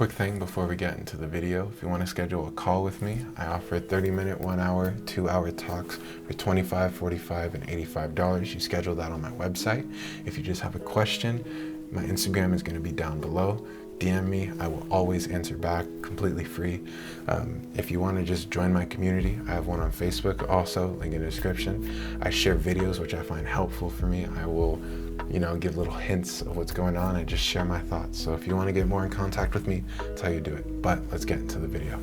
Quick thing before we get into the video, if you want to schedule a call with me, I offer 30-minute, 1-hour, 2-hour talks for $25, $45, and $85. You schedule that on my website. If you just have a question, my Instagram is going to be down below. DM me, I will always answer back, completely free. If you want to just join my community, I have one on Facebook also, link in the description. I share videos which I find helpful for me. I will, give little hints of what's going on and just share my thoughts. So if you want to get more in contact with me, that's how you do it. But let's get into the video.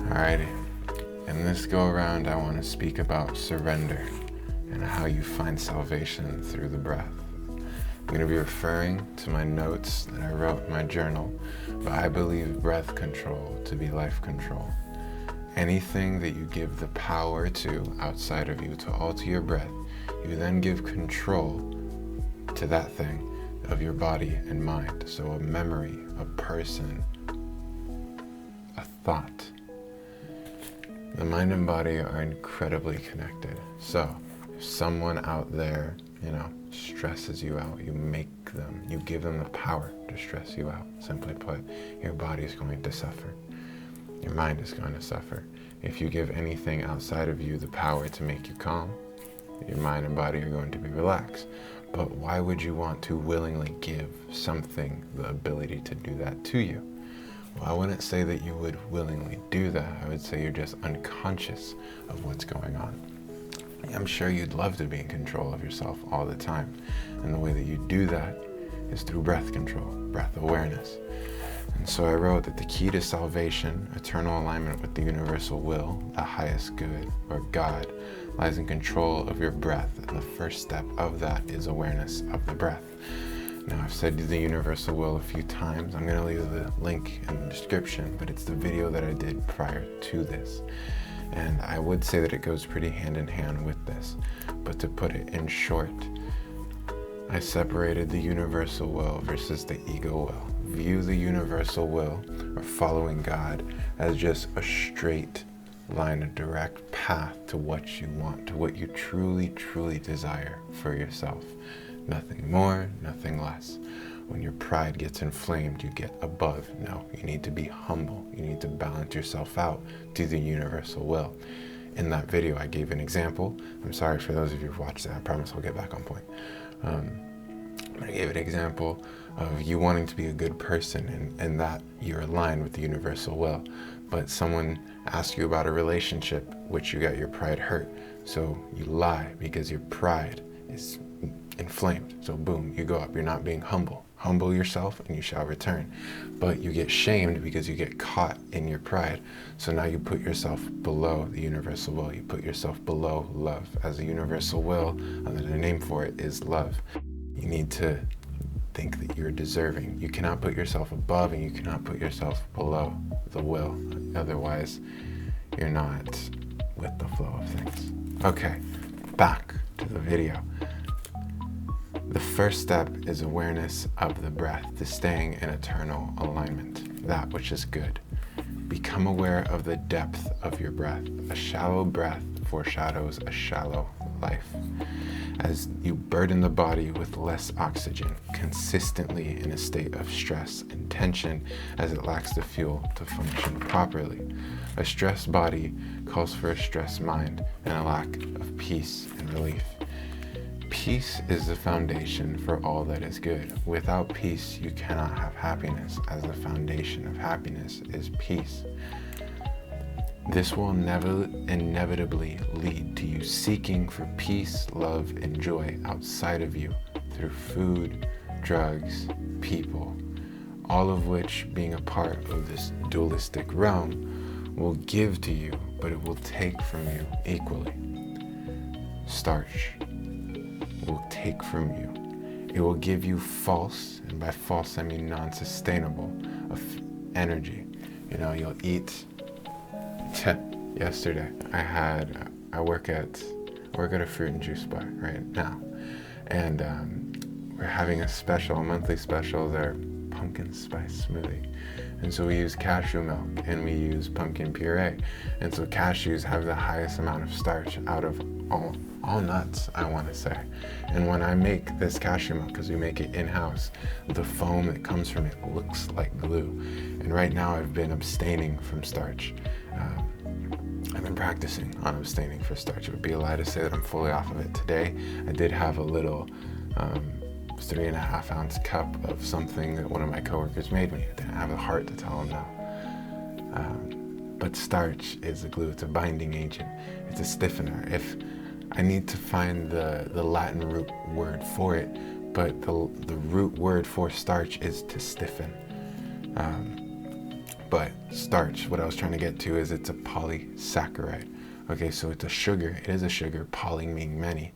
Alrighty, in this go around I want to speak about surrender and how you find salvation through the breath. I'm going to be referring to my notes that I wrote in my journal, but I believe breath control to be life control. Anything that you give the power to outside of you to alter your breath, you then give control to that thing of your body and mind. So a memory, a person, a thought. The mind and body are incredibly connected. So if someone out there, stresses you out, you give them the power to stress you out. Simply put, your body is going to suffer. Your mind is going to suffer. If you give anything outside of you the power to make you calm, your mind and body are going to be relaxed. But why would you want to willingly give something the ability to do that to you? Well, I wouldn't say that you would willingly do that. I would say you're just unconscious of what's going on. I'm sure you'd love to be in control of yourself all the time. And the way that you do that is through breath control, breath awareness. And so I wrote that the key to salvation, eternal alignment with the universal will, the highest good, or God, lies in control of your breath. And the first step of that is awareness of the breath. Now, I've said the universal will a few times. I'm going to leave the link in the description, but it's the video that I did prior to this. And I would say that it goes pretty hand in hand with this. But to put it in short, I separated the universal will versus the ego will. View the universal will, or following God, as just a straight line, a direct path to what you want, to what you truly, truly desire for yourself. Nothing more, nothing less. When your pride gets inflamed, you get above. No, you need to be humble. You need to balance yourself out to the universal will. In that video, I gave an example. I'm sorry for those of you who've watched that. I promise I'll get back on point. I gave an example of you wanting to be a good person and that you're aligned with the universal will. But someone asks you about a relationship, which you got your pride hurt. So you lie because your pride is inflamed. So boom, you go up. You're not being humble. Humble yourself and you shall return. But you get shamed because you get caught in your pride. So now you put yourself below the universal will. You put yourself below love. As a universal will, the name for it is love. You need to think that you're deserving. You cannot put yourself above and you cannot put yourself below the will. Otherwise, you're not with the flow of things. Okay, back to the video. The first step is awareness of the breath, to staying in eternal alignment, that which is good. Become aware of the depth of your breath. A shallow breath foreshadows a shallow life. As you burden the body with less oxygen, consistently in a state of stress and tension as it lacks the fuel to function properly. A stressed body calls for a stressed mind and a lack of peace and relief. Peace is the foundation for all that is good. Without peace, you cannot have happiness, as the foundation of happiness is peace. This will inevitably lead to you seeking for peace, love, and joy outside of you through food, drugs, people, all of which, being a part of this dualistic realm, will give to you, but it will take from you equally. Starch will take from you. It will give you false, and by false I mean non-sustainable, energy. You'll eat. Yesterday I work at a fruit and juice bar right now, and we're having a monthly special. They're pumpkin spice smoothie. And so we use cashew milk and we use pumpkin puree. And so cashews have the highest amount of starch out of all nuts, I want to say. And when I make this cashew milk, because we make it in-house, the foam that comes from it looks like glue. And right now I've been abstaining from starch. I've been practicing on abstaining from starch. It would be a lie to say that I'm fully off of it today. I did have a little 3.5 ounce cup of something that one of my coworkers made me. I didn't have the heart to tell him no. But starch is a glue. It's a binding agent. It's a stiffener. If I need to find the Latin root word for it, but the root word for starch is to stiffen. But starch, what I was trying to get to is it's a polysaccharide. Okay, so it's a sugar. It is a sugar, poly meaning many,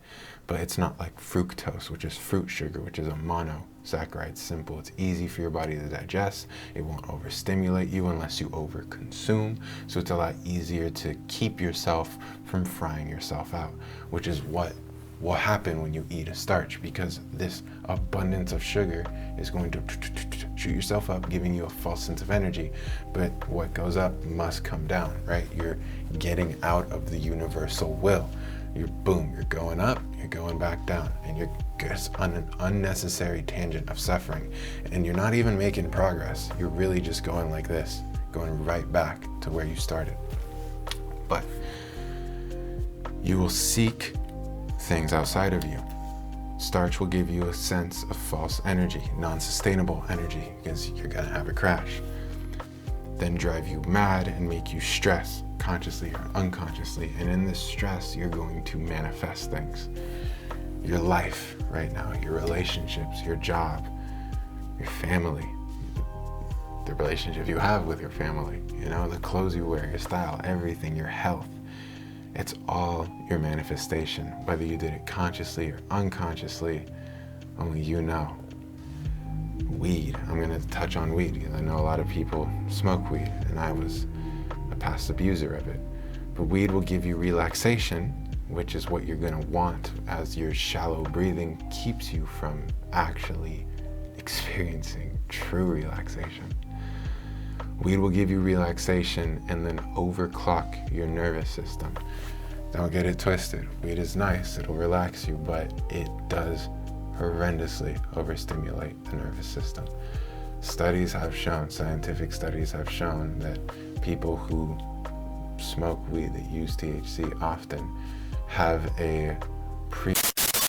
but it's not like fructose, which is fruit sugar, which is a monosaccharide. Simple. It's easy for your body to digest. It won't overstimulate you unless you overconsume. So it's a lot easier to keep yourself from frying yourself out, which is what will happen when you eat a starch, because this abundance of sugar is going to shoot yourself up, giving you a false sense of energy. But what goes up must come down, right? You're getting out of the universal will. You're going up, you're going back down, and you're just on an unnecessary tangent of suffering. And you're not even making progress. You're really just going like this, going right back to where you started. But you will seek things outside of you. Starch will give you a sense of false energy, non-sustainable energy, because you're gonna have a crash. Then drive you mad and make you stress, consciously or unconsciously. And in this stress, you're going to manifest things. Your life right now, your relationships, your job, your family, the relationship you have with your family, the clothes you wear, your style, everything, your health. It's all your manifestation, whether you did it consciously or unconsciously, only you know. Weed, I'm gonna touch on weed because I know a lot of people smoke weed and I was a past abuser of it. But weed will give you relaxation, which is what you're gonna want as your shallow breathing keeps you from actually experiencing true relaxation. Weed will give you relaxation and then overclock your nervous system. Don't get it twisted. Weed is nice, it'll relax you, but it does horrendously overstimulate the nervous system. Studies have shown, scientific studies have shown that people who smoke weed that use THC often have a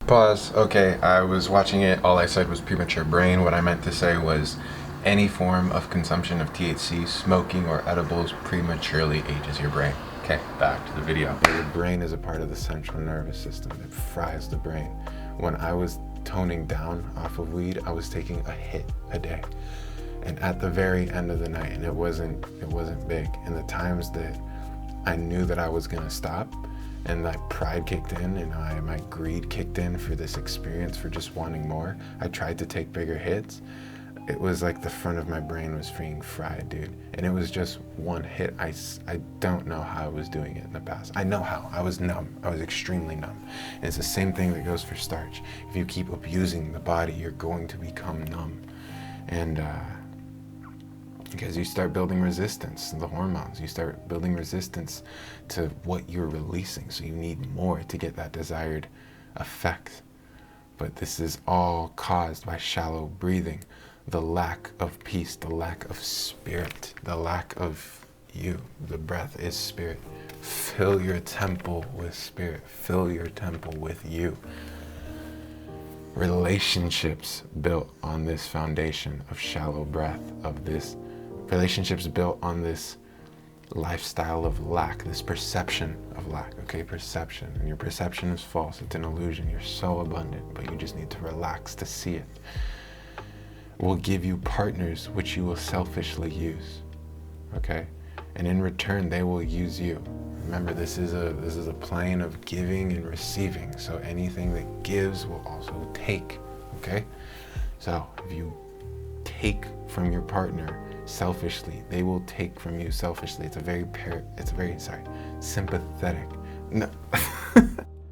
Pause. Okay, I was watching it. All I said was premature brain. What I meant to say was any form of consumption of THC, smoking, or edibles prematurely ages your brain. Okay, back to the video. Your brain is a part of the central nervous system. It fries the brain. When I was toning down off of weed, I was taking a hit a day. And at the very end of the night, and it wasn't big, and the times that I knew that I was gonna stop, and my pride kicked in, and my greed kicked in for this experience, for just wanting more, I tried to take bigger hits. It was like the front of my brain was being fried, dude. And it was just one hit. I don't know how I was doing it in the past. I know how. I was numb. I was extremely numb. And it's the same thing that goes for starch. If you keep abusing the body, you're going to become numb. And because you start building resistance to the hormones. You start building resistance to what you're releasing. So you need more to get that desired effect. But this is all caused by shallow breathing. The lack of peace, the lack of spirit, the lack of you. The breath is spirit. Fill your temple with spirit. Fill your temple with you. Relationships built on this foundation of shallow breath, of this relationships built on this lifestyle of lack, this perception of lack, okay, perception. And your perception is false, it's an illusion. You're so abundant, but you just need to relax to see it. Will give you partners which you will selfishly use, okay? And in return, they will use you. Remember, this is a plane of giving and receiving. So anything that gives will also take, okay? So if you take from your partner selfishly, they will take from you selfishly. It's a very sympathetic. No,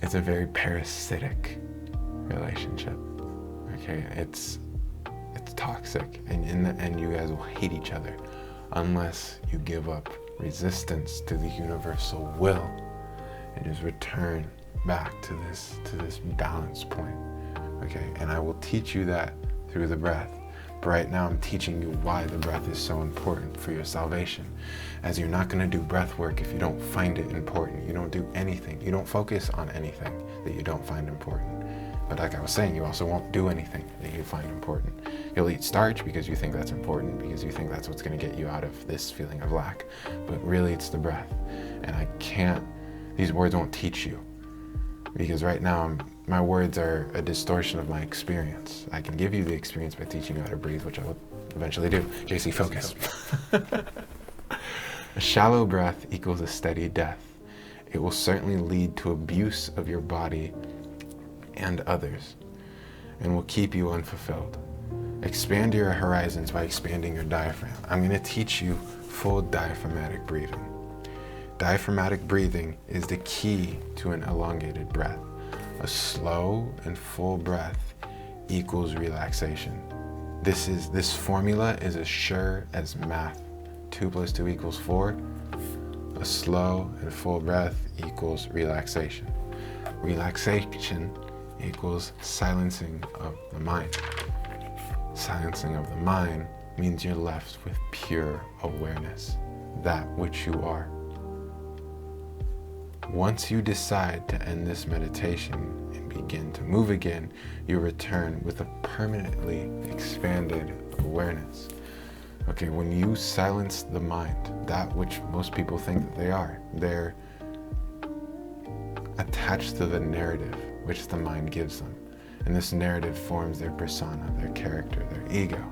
it's a very parasitic relationship. Okay, it's toxic, and in the end you guys will hate each other unless you give up resistance to the universal will and just return back to this balance point. Okay, and I will teach you that through the breath. But right now I'm teaching you why the breath is so important for your salvation, as you're not going to do breath work if you don't find it important. You don't do anything. You don't focus on anything that you don't find important. But like I was saying, you also won't do anything that you find important. You'll eat starch because you think that's important, because you think that's what's going to get you out of this feeling of lack. But really it's the breath. And these words won't teach you, because right now my words are a distortion of my experience. I can give you the experience by teaching you how to breathe, which I will eventually do. JC, focus. A shallow breath equals a steady death. It will certainly lead to abuse of your body and others, and will keep you unfulfilled. Expand your horizons by expanding your diaphragm. I'm going to teach you full diaphragmatic breathing. Diaphragmatic breathing is the key to an elongated breath. A slow and full breath equals relaxation. This formula is as sure as math. 2 + 2 = 4. A slow and full breath equals relaxation. Relaxation equals silencing of the mind. Silencing of the mind means you're left with pure awareness, that which you are. Once you decide to end this meditation and begin to move again, you return with a permanently expanded awareness. Okay, when you silence the mind, that which most people think that they're attached to the narrative which the mind gives them. And this narrative forms their persona, their character, their ego.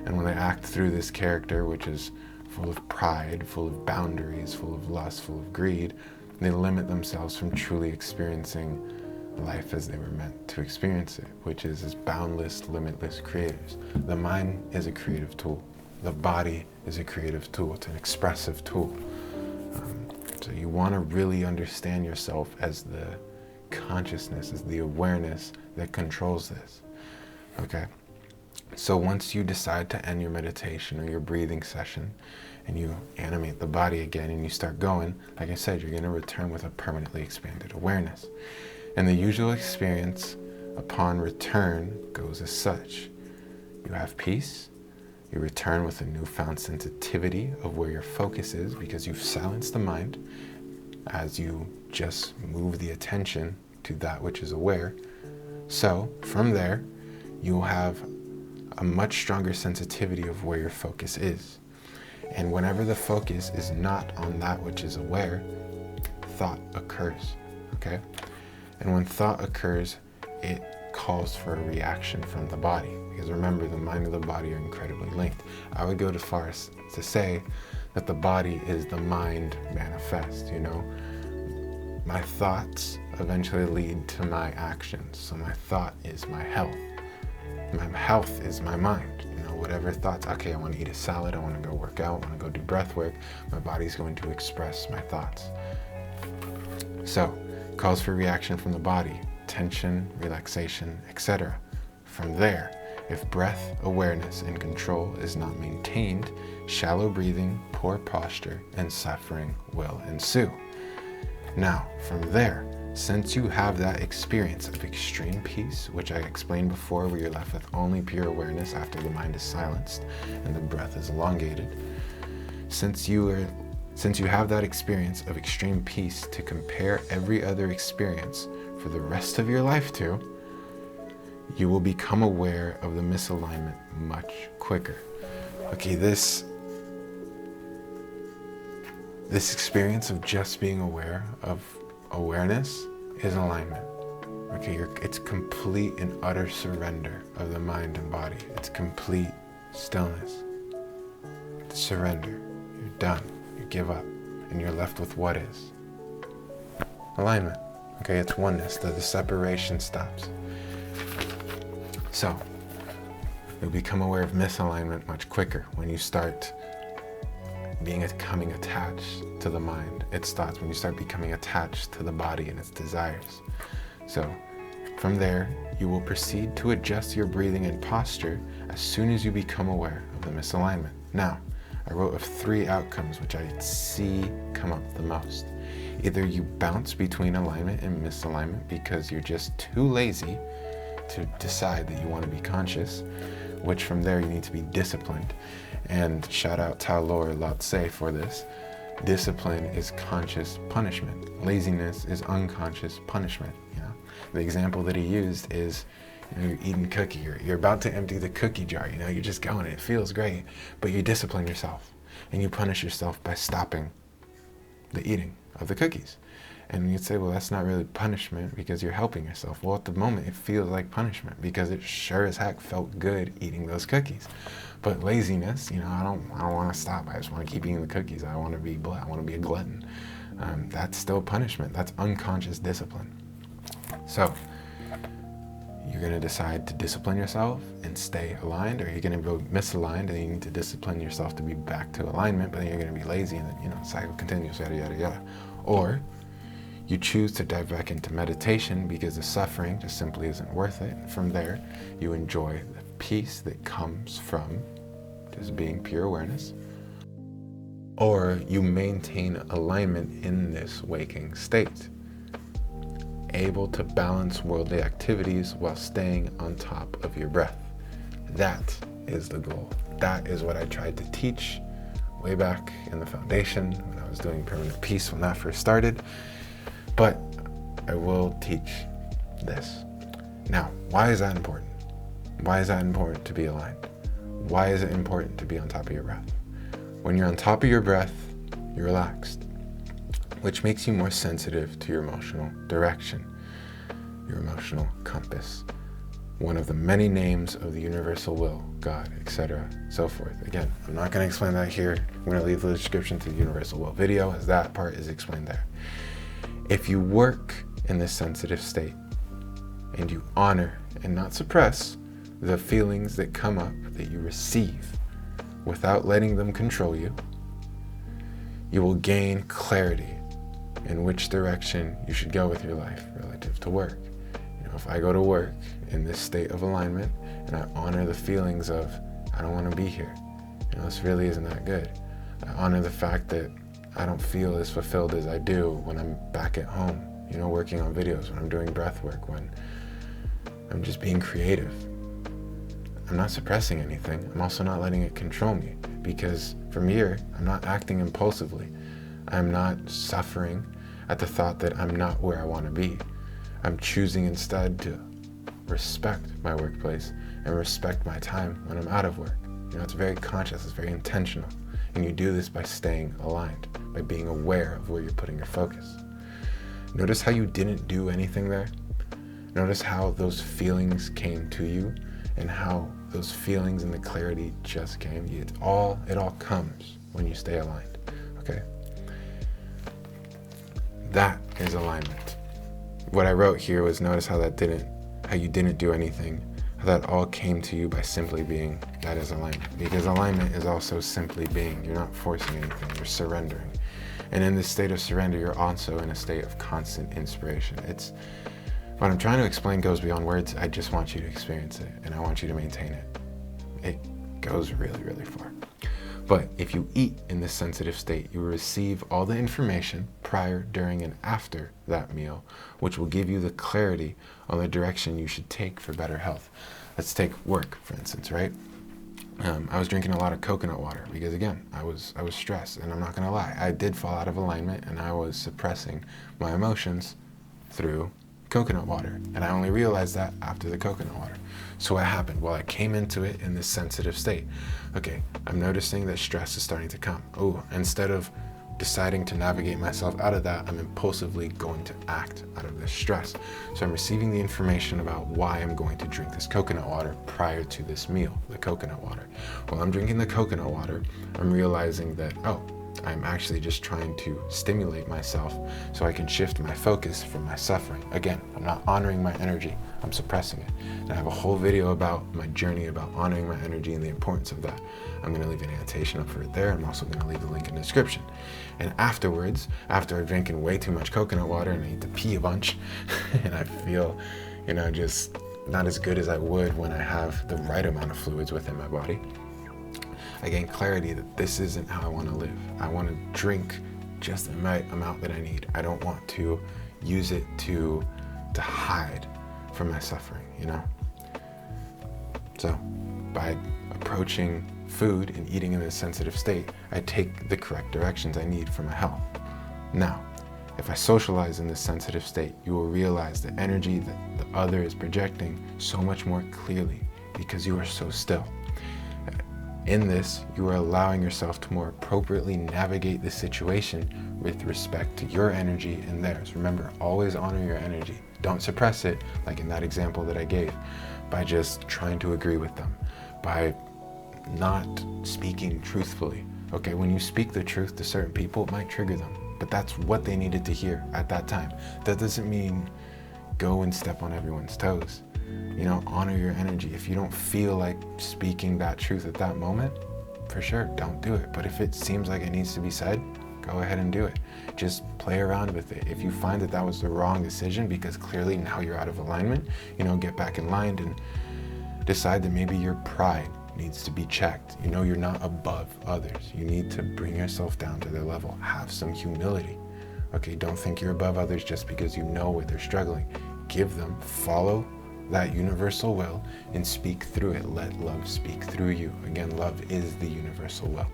And when they act through this character, which is full of pride, full of boundaries, full of lust, full of greed, they limit themselves from truly experiencing life as they were meant to experience it, which is as boundless, limitless creators. The mind is a creative tool. The body is a creative tool. It's an expressive tool. So you want to really understand yourself as the consciousness, as the awareness that controls this. Okay? So once you decide to end your meditation or your breathing session and you animate the body again and you start going, like I said, you're going to return with a permanently expanded awareness. And the usual experience upon return goes as such. You have peace. You return with a newfound sensitivity of where your focus is, because you've silenced the mind as you just move the attention to that which is aware. So from there, you'll have a much stronger sensitivity of where your focus is. And whenever the focus is not on that which is aware, thought occurs, okay? And when thought occurs, it calls for a reaction from the body. Because remember, the mind and the body are incredibly linked. I would go as far as to say that the body is the mind manifest, you know? My thoughts eventually lead to my actions. So my thought is my health. My health is my mind. You know, whatever thoughts, okay, I want to eat a salad, I want to go work out, I want to go do breath work, my body's going to express my thoughts. So, calls for reaction from the body, tension, relaxation, etc. From there, if breath, awareness, and control is not maintained, shallow breathing, poor posture, and suffering will ensue. Now, from there, since you have that experience of extreme peace, which I explained before, where you're left with only pure awareness after the mind is silenced and the breath is elongated, since you have that experience of extreme peace to compare every other experience for the rest of your life to, you will become aware of the misalignment much quicker. Okay, this experience of just being aware of awareness is alignment. Okay, it's complete and utter surrender of the mind and body. It's complete stillness. It's surrender. You're done. You give up. And you're left with what is? Alignment. Okay, it's oneness. The separation stops. So, you'll become aware of misalignment much quicker when you start becoming attached to the mind, its thoughts, when you start becoming attached to the body and its desires. So, From there, you will proceed to adjust your breathing and posture as soon as you become aware of the misalignment. Now, I wrote of 3 outcomes which I see come up the most. Either you bounce between alignment and misalignment because you're just too lazy to decide that you want to be conscious, which from there you need to be disciplined. And shout out Tao or Lao Tse for this. Discipline is conscious punishment. Laziness is unconscious punishment. The example that he used is, you're eating cookie, you're about to empty the cookie jar, you're just going, it feels great, but you discipline yourself and you punish yourself by stopping the eating of the cookies. And you'd say, well, that's not really punishment because you're helping yourself. Well, at the moment it feels like punishment because it sure as heck felt good eating those cookies. But laziness, I don't want to stop. I just want to keep eating the cookies. I want to be a glutton. That's still punishment. That's unconscious discipline. So you're going to decide to discipline yourself and stay aligned, or you're going to go misaligned and you need to discipline yourself to be back to alignment, but then you're going to be lazy and then, the cycle continues, yada, yada, yada. Or you choose to dive back into meditation because the suffering just simply isn't worth it. And from there, you enjoy the peace that comes from just being pure awareness. Or you maintain alignment in this waking state, able to balance worldly activities while staying on top of your breath. That is the goal. That is what I tried to teach way back in the foundation when I was doing permanent peace when that first started. But I will teach this. Now, why is that important? Why is that important to be aligned? Why is it important to be on top of your breath? When you're on top of your breath, you're relaxed, which makes you more sensitive to your emotional direction, your emotional compass, one of the many names of the universal will, God, etc., so forth. Again, I'm not going to explain that here. I'm going to leave the description to the universal will video, as that part is explained there. If you work in this sensitive state and you honor and not suppress the feelings that come up that you receive without letting them control you, you will gain clarity in which direction you should go with your life relative to work. If I go to work in this state of alignment and I honor the feelings of, I don't want to be here, this really isn't that good. I honor the fact that I don't feel as fulfilled as I do when I'm back at home, working on videos, when I'm doing breath work, when I'm just being creative. I'm not suppressing anything. I'm also not letting it control me, because from here, I'm not acting impulsively. I'm not suffering at the thought that I'm not where I want to be. I'm choosing instead to respect my workplace and respect my time when I'm out of work. It's very conscious, it's very intentional. And you do this by staying aligned, by being aware of where you're putting your focus. Notice how you didn't do anything there. Notice how those feelings came to you and how those feelings and the clarity just came. It all comes when you stay aligned, okay? That is alignment. What I wrote here was notice how you didn't do anything, how that all came to you by simply being. That is alignment. Because alignment is also simply being. You're not forcing anything, you're surrendering. And in this state of surrender, you're also in a state of constant inspiration. What I'm trying to explain goes beyond words. I just want you to experience it, and I want you to maintain it. It goes really, really far. But if you eat in this sensitive state, you will receive all the information prior, during, and after that meal, which will give you the clarity on the direction you should take for better health. Let's take work, for instance, right? I was drinking a lot of coconut water because, again, I was stressed, and I'm not going to lie. I did fall out of alignment, and I was suppressing my emotions through coconut water, and I only realized that after the coconut water. So what happened? Well, I came into it in this sensitive state. Okay, I'm noticing that stress is starting to come. Instead of deciding to navigate myself out of that, I'm impulsively going to act out of this stress. So I'm receiving the information about why I'm going to drink this coconut water prior to this meal, the coconut water. While I'm drinking the coconut water, I'm realizing that, I'm actually just trying to stimulate myself so I can shift my focus from my suffering. Again, I'm not honoring my energy, I'm suppressing it. And I have a whole video about my journey about honoring my energy and the importance of that. I'm going to leave an annotation up for it there. I'm also going to leave the link in the description. And afterwards, after I've drinking way too much coconut water and I need to pee a bunch, and I feel, just not as good as I would when I have the right amount of fluids within my body. I gain clarity that this isn't how I want to live. I want to drink just the right amount that I need. I don't want to use it to hide from my suffering, So by approaching food and eating in this sensitive state, I take the correct directions I need for my health. Now, if I socialize in this sensitive state, you will realize the energy that the other is projecting so much more clearly because you are so still. In this, you are allowing yourself to more appropriately navigate the situation with respect to your energy and theirs. Remember, always honor your energy. Don't suppress it, like in that example that I gave, by just trying to agree with them, by not speaking truthfully. Okay, when you speak the truth to certain people, it might trigger them, but that's what they needed to hear at that time. That doesn't mean go and step on everyone's toes. Honor your energy. If you don't feel like speaking that truth at that moment, for sure, don't do it. But if it seems like it needs to be said, go ahead and do it. Just play around with it. If you find that that was the wrong decision because clearly now you're out of alignment, get back in line and decide that maybe your pride needs to be checked. You're not above others. You need to bring yourself down to their level. Have some humility. Okay, don't think you're above others just because you know what they're struggling. Follow that universal will and speak through it. Let love speak through you. Again, love is the universal will.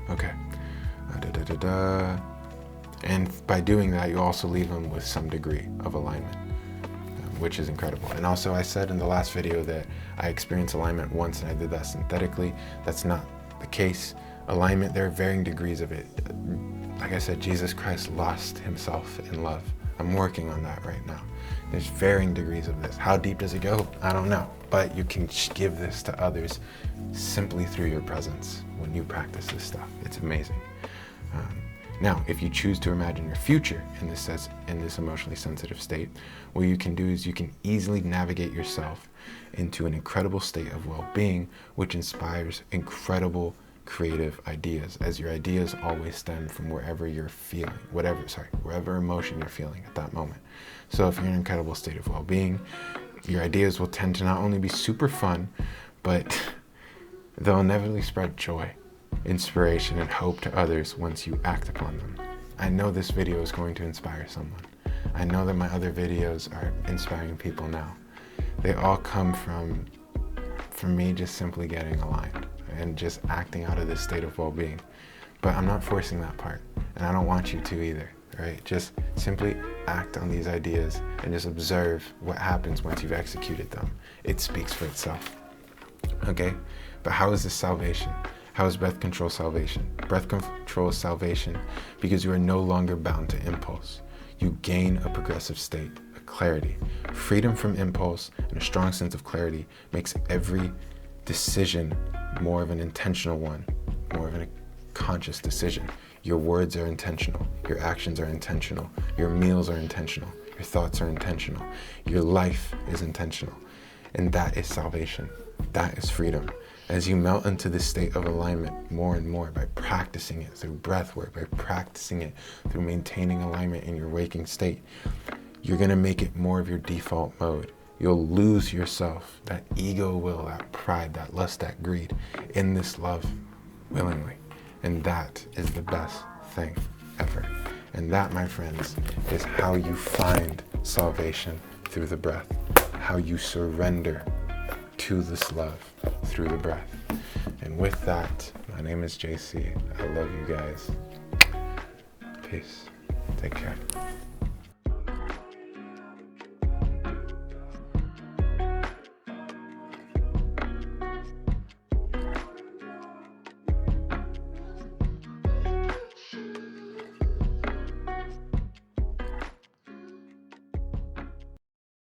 Okay. And by doing that, you also leave them with some degree of alignment, which is incredible. And also, I said in the last video that I experienced alignment once and I did that synthetically. That's not the case. Alignment, there are varying degrees of it. Like I said, Jesus Christ lost himself in love. I'm working on that right now. There's varying degrees of this. How deep does it go? I don't know. But you can give this to others simply through your presence when you practice this stuff. It's amazing. Now, if you choose to imagine your future in this emotionally sensitive state, what you can do is you can easily navigate yourself into an incredible state of well-being, which inspires incredible creative ideas, as your ideas always stem from wherever you're feeling, wherever emotion you're feeling at that moment. So if you're in an incredible state of well-being, your ideas will tend to not only be super fun, but they'll inevitably spread joy, inspiration, and hope to others once you act upon them. I know this video is going to inspire someone. I know that my other videos are inspiring people now. They all come from me just simply getting aligned and just acting out of this state of well-being. But I'm not forcing that part, and I don't want you to either, right? Just simply act on these ideas and just observe what happens once you've executed them. It speaks for itself, okay? But how is this salvation? How is breath control salvation? Breath control is salvation because you are no longer bound to impulse. You gain a progressive state, a clarity. Freedom from impulse and a strong sense of clarity makes every decision more of an intentional one, more of a conscious decision. Your words are intentional. Your actions are intentional. Your meals are intentional. Your thoughts are intentional. Your life is intentional. And that is salvation. That is freedom. As you melt into this state of alignment more and more by practicing it through breath work, by practicing it through maintaining alignment in your waking state, you're going to make it more of your default mode. You'll lose yourself, that ego will, that pride, that lust, that greed, in this love willingly. And that is the best thing ever. And that, my friends, is how you find salvation through the breath, how you surrender to this love through the breath. And with that, my name is JC. I love you guys. Peace. Take care.